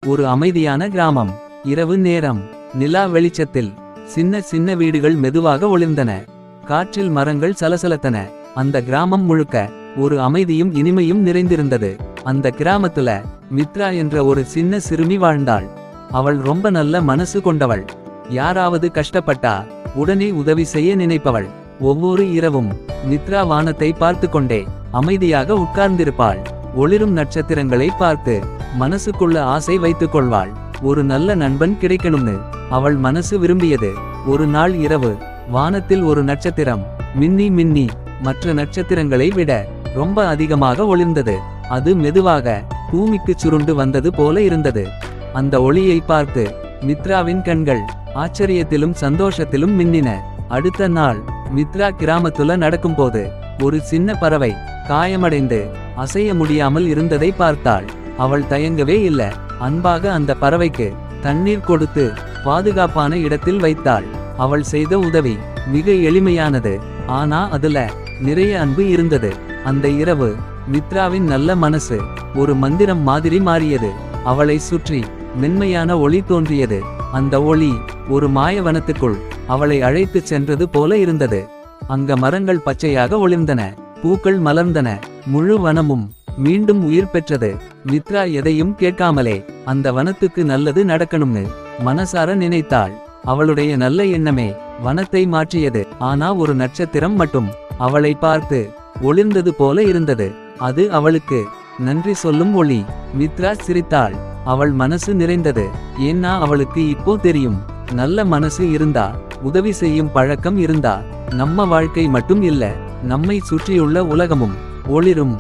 ஒரு அமைதியான கிராமம். இரவு நேரம். நிலா வெளிச்சத்தில் சின்ன சின்ன வீடுகள் மெதுவாக ஒளிர்ந்தன. காற்றில் மரங்கள் சலசலத்தன. அந்த கிராமம் முழுக்க ஒரு அமைதியும் இனிமையும் நிறைந்திருந்தது. அந்த கிராமத்துல மித்ரா என்ற ஒரு சின்ன சிறுமி வாழ்ந்தாள். அவள் ரொம்ப நல்ல மனசு கொண்டவள். யாராவது கஷ்டப்பட்டா உடனே உதவி செய்ய நினைப்பவள். ஒவ்வொரு இரவும் மித்ரா வானத்தை பார்த்து கொண்டே அமைதியாக உட்கார்ந்திருப்பாள். ஒளிரும் நட்சத்திரங்களை பார்த்து மனசுக்குள்ள ஆசை வைத்துக் கொள்வாள். ஒரு நல்ல நண்பன் கிடைக்கணும்னு அவள் மனசு விரும்பியது. ஒரு நாள் இரவு வானத்தில் ஒரு நட்சத்திரம் மின்னி மின்னி மற்ற நட்சத்திரங்களை விட ரொம்ப அதிகமாக ஒளிர்ந்தது. அது மெதுவாக பூமிக்கு சுருண்டு வந்தது போல இருந்தது. அந்த ஒளியை பார்த்து மித்ராவின் கண்கள் ஆச்சரியத்திலும் சந்தோஷத்திலும் மின்னின. அடுத்த நாள் மித்ரா கிராமத்துல நடக்கும்போது ஒரு சின்ன பறவை காயமடைந்து அசைய முடியாமல் இருந்ததை பார்த்தாள். அவள் தயங்கவே இல்ல. அன்பாக அந்த பறவைக்கு தண்ணீர் கொடுத்து பாதுகாப்பான இடத்தில் வைத்தாள். அவள் செய்த உதவி மிக எளிமையானது, ஆனா அதுல நிறைய அன்பு இருந்தது. அந்த இரவு மித்ராவின் நல்ல மனசு ஒரு மந்திரம் மாதிரி மாறியது. அவளை சுற்றி மென்மையான ஒளி தோன்றியது. அந்த ஒளி ஒரு மாயவனத்துக்குள் அவளை அழைத்துச் சென்றது போல இருந்தது. அங்க மரங்கள் பச்சையாக ஒளிர்ந்தன, பூக்கள் மலர்ந்தன, முழு வனமும் மீண்டும் உயிர் பெற்றது. மித்ரா எதையும் கேட்காமலே அந்த வனத்துக்கு நல்லது நடக்கணும்னு மனசார நினைத்தாள். அவளுடைய நல்ல எண்ணமே வனத்தை மாற்றியது. ஆனா ஒரு நட்சத்திரம் மட்டும் அவளை பார்த்து ஒளிர்ந்தது போல இருந்தது. அது அவளுக்கு நன்றி சொல்லும் ஒளி. மித்ரா சிரித்தாள். அவள் மனசு நிறைந்தது. ஏன்னா அவளுக்கு இப்போ தெரியும், நல்ல மனசு இருந்தா, உதவி செய்யும் பழக்கம் இருந்தா நம்ம வாழ்க்கை மட்டும் இல்ல, நம்மை சுற்றியுள்ள உலகமும் ஒளிரும்.